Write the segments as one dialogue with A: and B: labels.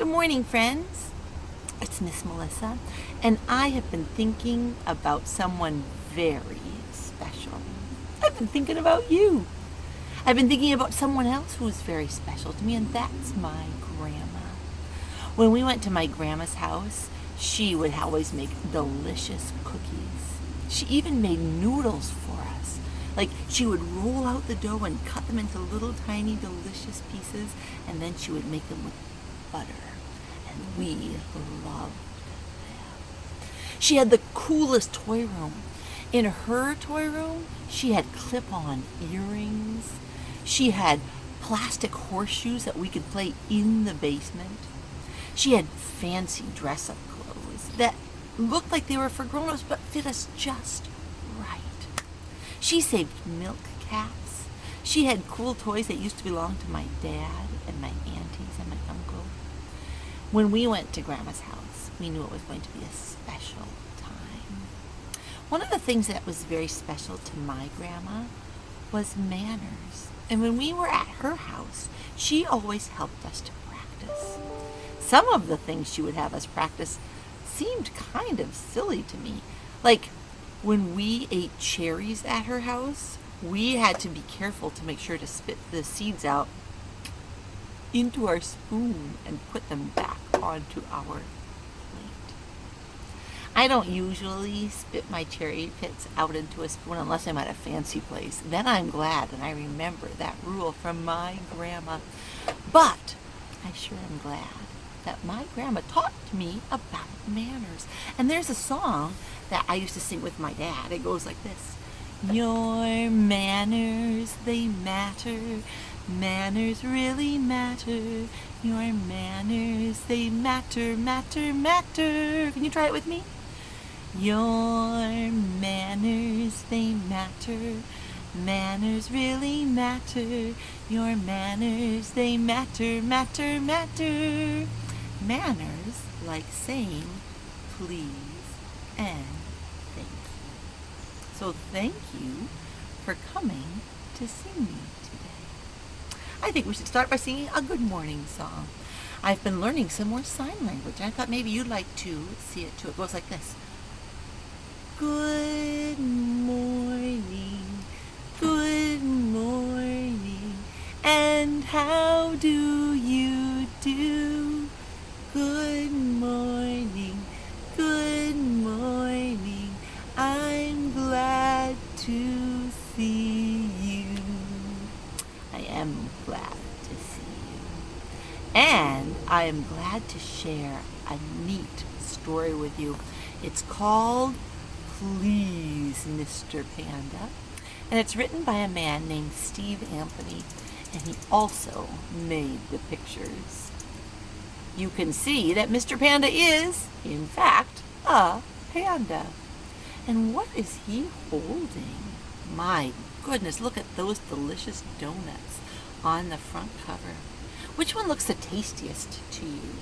A: Good morning, friends. It's Miss Melissa, and I have been thinking about someone very special. I've been thinking about you. I've been thinking about someone else who is very special to me, and that's my grandma. When we went to my grandma's house, she would always make delicious cookies. She even made noodles for us. Like, she would roll out the dough and cut them into little tiny delicious pieces, and then she would make them with butter. And we loved them. She had the coolest toy room. In her toy room, she had clip-on earrings. She had plastic horseshoes that we could play in the basement. She had fancy dress-up clothes that looked like they were for grown-ups but fit us just right. She saved milk caps. She had cool toys that used to belong to my dad and my aunties and my uncle. When we went to Grandma's house, we knew it was going to be a special time. One of the things that was very special to my grandma was manners. And when we were at her house, she always helped us to practice. Some of the things she would have us practice seemed kind of silly to me. Like, when we ate cherries at her house, we had to be careful to make sure to spit the seeds out into our spoon and put them back onto our plate. I don't usually spit my cherry pits out into a spoon unless I'm at a fancy place. Then I'm glad and I remember that rule from my grandma. But I sure am glad that my grandma taught me about manners. And there's a song that I used to sing with my dad. It goes like this. Your manners, they matter. Manners really matter. Your manners, they matter, matter, matter. Can you try it with me? Your manners, they matter. Manners really matter. Your manners, they matter, matter, matter. Manners like saying please and thank you. So thank you for coming to see me today. I think we should start by singing a good morning song. I've been learning some more sign language, and I thought maybe you'd like to see it too. It goes like this. Good morning, good morning, and how do you do? Good morning, good morning, I'm glad to see you. I am glad to see you. And I am glad to share a neat story with you. It's called Please, Mr. Panda. And it's written by a man named Antony, and he also made the pictures. You can see that Mr. Panda is, in fact, a panda. And what is he holding? My goodness, look at those delicious donuts on the front cover. Which one looks the tastiest to you?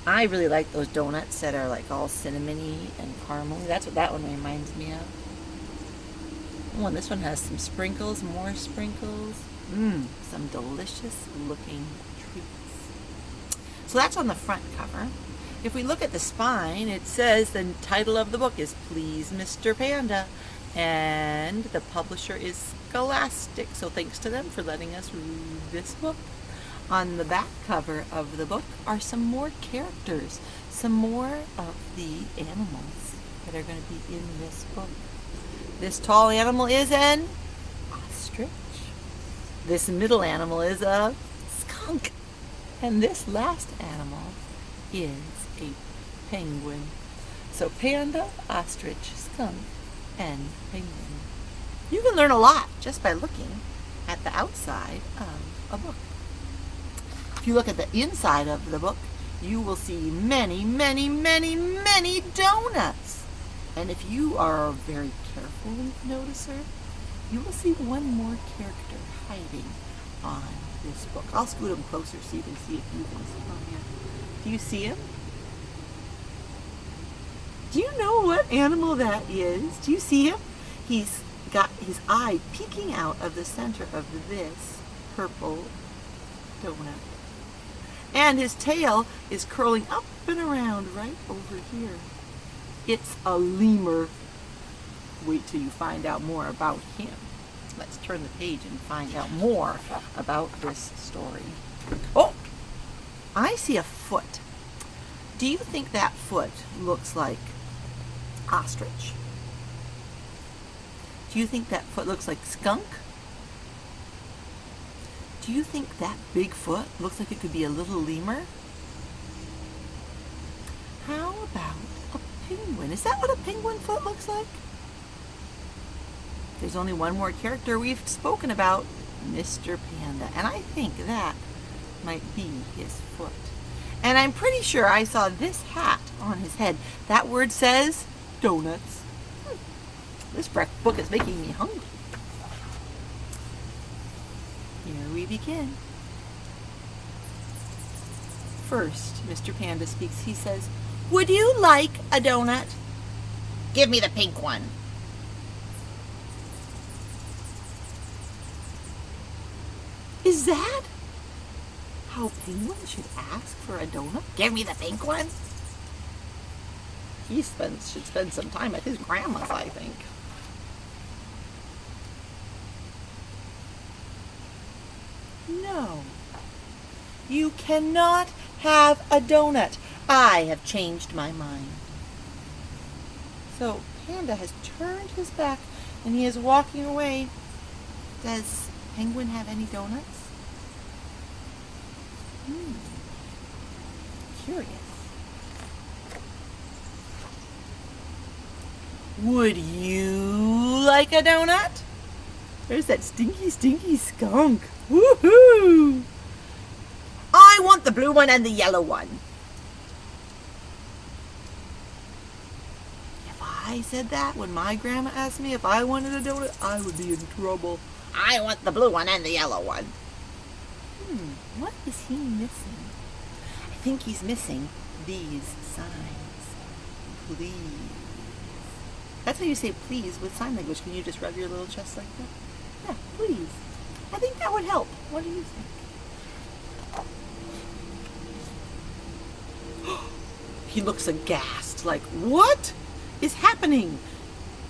A: I really like those donuts that are like all cinnamony and caramely. That's what that one reminds me of. Oh, and this one has some sprinkles, more sprinkles. Some delicious looking treats. So that's on the front cover. If we look at the spine, it says the title of the book is Please, Mr. Panda. And the publisher is Scholastic. So thanks to them for letting us read this book. On the back cover of the book are some more characters, some more of the animals that are going to be in this book. This tall animal is an ostrich. This middle animal is a skunk. And this last animal is a penguin. So panda, ostrich, skunk, and penguin. You can learn a lot just by looking at the outside of a book. If you look at the inside of the book, you will see many, many, many, many donuts. And if you are a very careful noticer, you will see one more character hiding on this book. I'll scoot him closer so you can see if you can see him here. Do you see him? Do you know what animal that is? Do you see him? He's got his eye peeking out of the center of this purple donut. And his tail is curling up and around right over here. It's a lemur. Wait till you find out more about him. Let's turn the page and find out more about this story. Oh, I see a foot. Do you think that foot looks like ostrich? Do you think that foot looks like skunk? Do you think that big foot looks like it could be a little lemur? How about a penguin? Is that what a penguin foot looks like? There's only one more character we've spoken about, Mr. Panda, and I think that might be his foot. And I'm pretty sure I saw this hat on his head. That word says donuts. This book is making me hungry. Here we begin. First, Mr. Panda speaks. He says, "Would you like a donut?" "Give me the pink one." Is that how penguins should ask for a donut? "Give me the pink one." He should spend some time at his grandma's, I think. No, you cannot have a donut. I have changed my mind. So Panda has turned his back and he is walking away. Does Penguin have any donuts? Curious. Would you like a donut? There's that stinky, stinky skunk. Woohoo! I want the blue one and the yellow one. If I said that when my grandma asked me if I wanted a donut, I would be in trouble. I want the blue one and the yellow one. What is he missing? I think he's missing these signs. Please. That's how you say please with sign language. Can you just rub your little chest like that? Yeah, please. I think that would help. What do you think? He looks aghast, like, what is happening?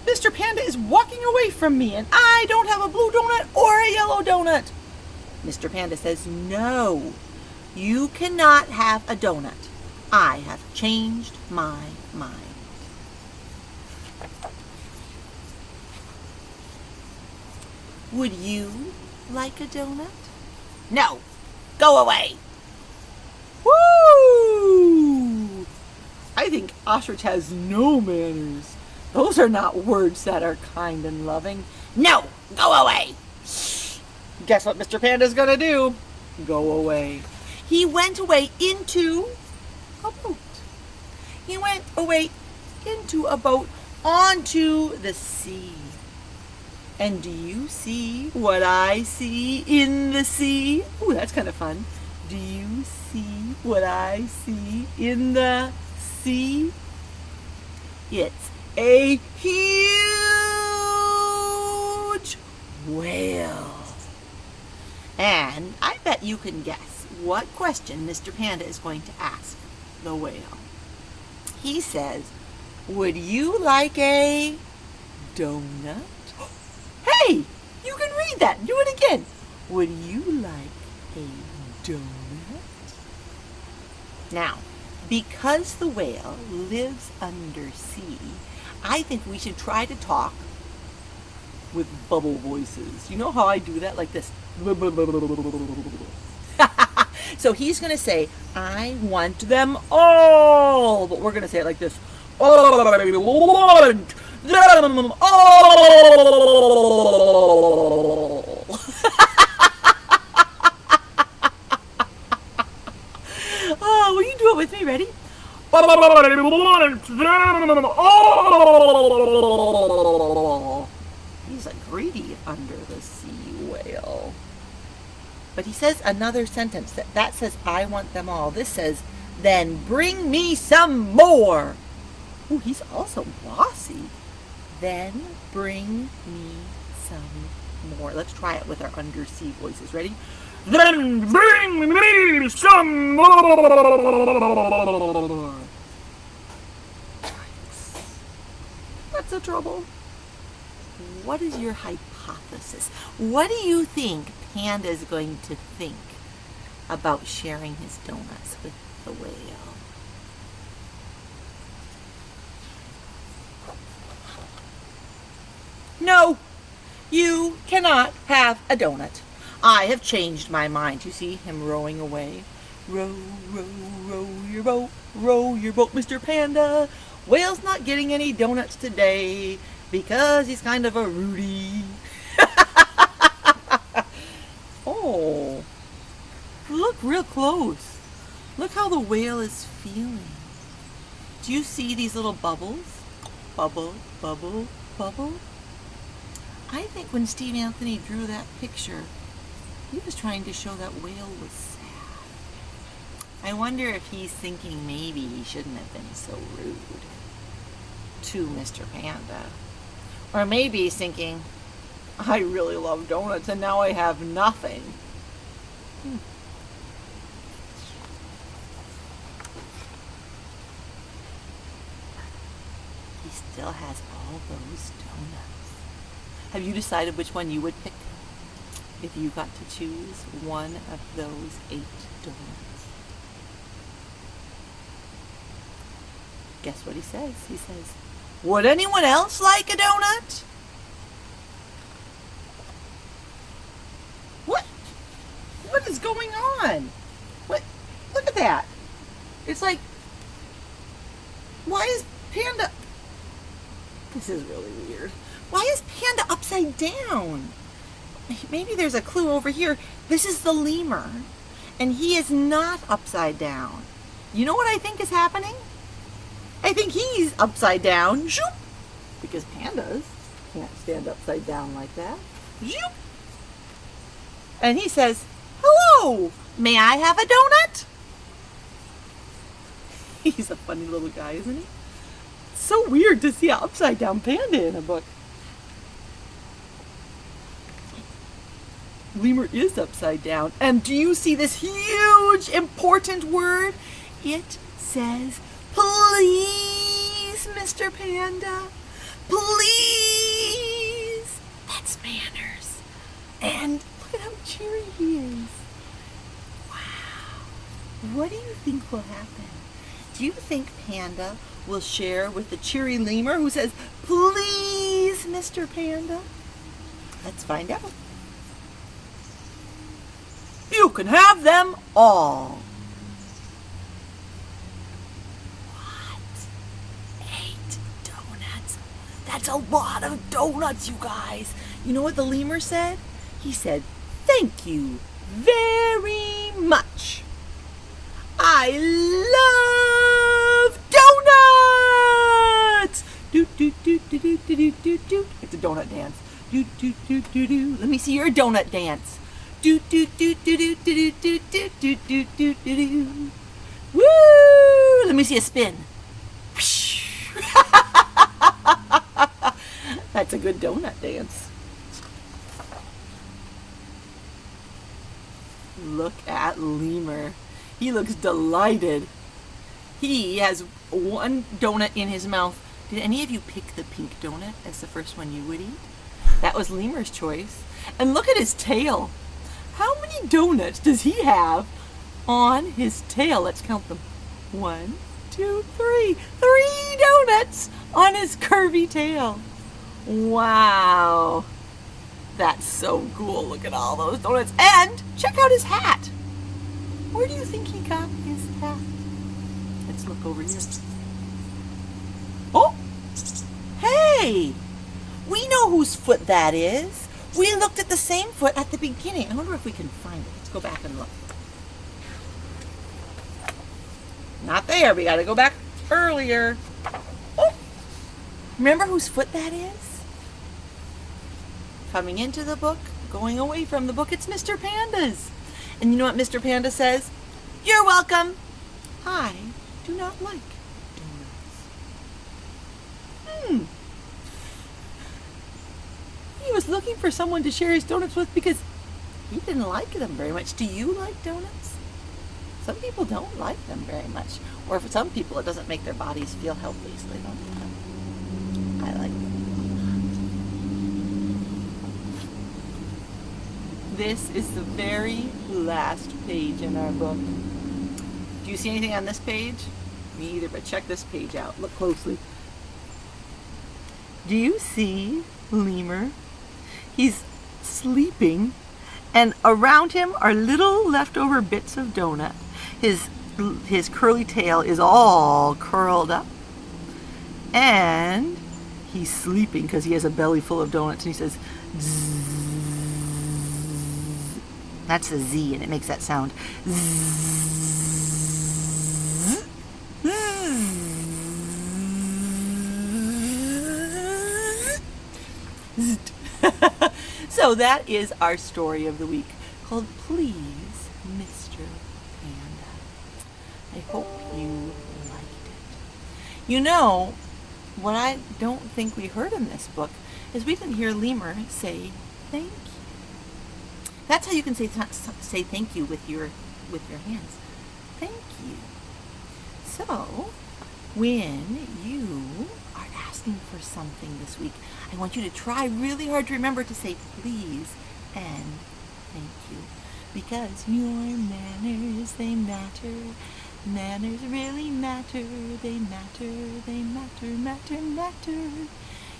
A: Mr. Panda is walking away from me, and I don't have a blue donut or a yellow donut. Mr. Panda says, no, you cannot have a donut. I have changed my mind. Would you like a donut? No, go away. Woo! I think ostrich has no manners. Those are not words that are kind and loving. No, go away. Guess what Mr. Panda's gonna do? Go away. He went away into a boat. He went away into a boat onto the sea. And do you see what I see in the sea? Ooh, that's kind of fun. Do you see what I see in the sea? It's a huge whale. And I bet you can guess what question Mr. Panda is going to ask the whale. He says, would you like a donut? Hey, you can read that. Do it again. Would you like a donut? Now, because the whale lives under sea, I think we should try to talk with bubble voices. You know how I do that? Like this. So he's going to say, I want them all. But we're going to say it like this. Oh, will you do it with me? Ready? He's a greedy under the sea whale. But he says another sentence that says, I want them all. This says, then bring me some more. Ooh, he's also bossy. Then bring me some more. Let's try it with our undersea voices. Ready? Then bring me some more. What's the trouble? What is your hypothesis? What do you think Panda is going to think about sharing his donuts with the whale? No, you cannot have a donut. I have changed my mind. You see him rowing away. Row, row, row your boat, Mr. Panda. Whale's not getting any donuts today because he's kind of a Rudy. Oh, look real close. Look how the whale is feeling. Do you see these little bubbles? Bubble, bubble, bubble. I think when Steve Antony drew that picture, he was trying to show that whale was sad. I wonder if he's thinking maybe he shouldn't have been so rude to Mr. Panda. Or maybe he's thinking, I really love donuts and now I have nothing. He still has all those donuts. Have you decided which one you would pick if you got to choose one of those 8 donuts? Guess what he says? He says, would anyone else like a donut? What is going on? What? Look at that. It's like, why is Panda... This is really weird. Why is Panda upside down? Maybe there's a clue over here. This is the lemur, and he is not upside down. You know what I think is happening? I think he's upside down, zoop, because pandas can't stand upside down like that. Zoop. And he says, hello, may I have a donut? He's a funny little guy, isn't he? It's so weird to see an upside down panda in a book. Lemur is upside down. And do you see this huge, important word? It says, please, Mr. Panda. Please. That's manners. And look at how cheery he is. Wow. What do you think will happen? Do you think Panda will share with the cheery lemur who says, please, Mr. Panda? Let's find out. You can have them all. What? 8 donuts? That's a lot of donuts, you guys. You know what the lemur said? He said, thank you very much. I love donuts! Do do do do do do do do. It's a donut dance. Do do do do do. Let me see your donut dance. Do do do do do do do do do do do do do. Woo! Let me see a spin. That's a good donut dance. Look at Lemur. He looks delighted. He has one donut in his mouth. Did any of you pick the pink donut as the first one you would eat? That was Lemur's choice. And look at his tail. How many donuts does he have on his tail? Let's count them. 1, 2, 3. 3 donuts on his curvy tail. Wow. That's so cool. Look at all those donuts. And check out his hat. Where do you think he got his hat? Let's look over here. Oh! Hey! We know whose foot that is. We looked at the same foot at the beginning. I wonder if we can find it. Let's go back and look. Not there. We got to go back earlier. Oh! Remember whose foot that is? Coming into the book, going away from the book, it's Mr. Panda's. And you know what Mr. Panda says? You're welcome. I do not like donuts. He was looking for someone to share his donuts with because he didn't like them very much. Do you like donuts? Some people don't like them very much. Or for some people, it doesn't make their bodies feel healthy, so they don't eat them. I like them. This is the very last page in our book. Do you see anything on this page? Me either, but check this page out. Look closely. Do you see Lemur? He's sleeping, and around him are little leftover bits of donut. His curly tail is all curled up, and he's sleeping because he has a belly full of donuts, and he says, Zzz. That's a Z, and it makes that sound. Zzz. Zzz. So that is our story of the week, called Please, Mr. Panda. I hope you liked it. You know, what I don't think we heard in this book is we didn't hear Lemur say thank you. That's how you can say thank you with your hands. Thank you. So, when you are asking for something this week, I want you to try really hard to remember to say please and thank you. Because your manners, they matter. Manners really matter. They matter, they matter, matter, matter.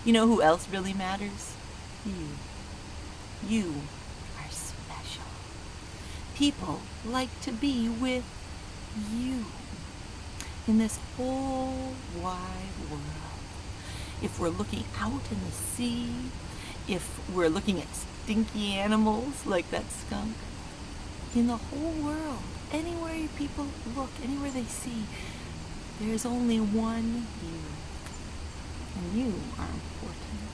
A: You know who else really matters? You. You are special. People like to be with you in this whole wide world. If we're looking out in the sea, if we're looking at stinky animals like that skunk, in the whole world, anywhere people look, anywhere they see, there's only one you. And you are important.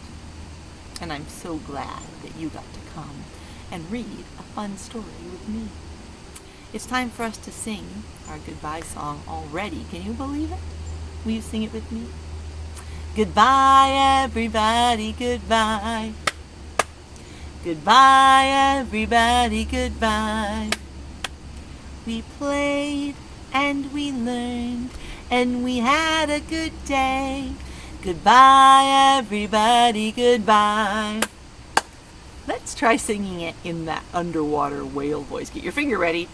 A: And I'm so glad that you got to come and read a fun story with me. It's time for us to sing our goodbye song already. Can you believe it? Will you sing it with me? Goodbye, everybody, goodbye. Goodbye, everybody, goodbye. We played and we learned and we had a good day. Goodbye, everybody, goodbye. Let's try singing it in that underwater whale voice. Get your finger ready.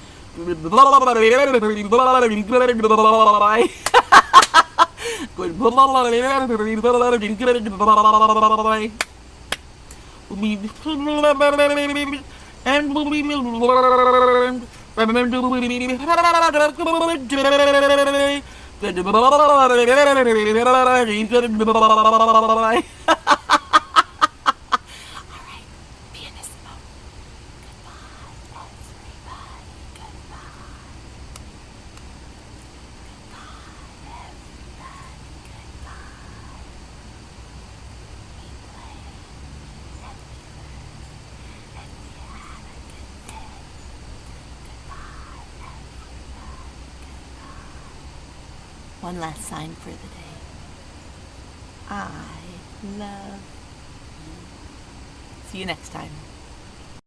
A: One last sign for the day. I love you. See you next time.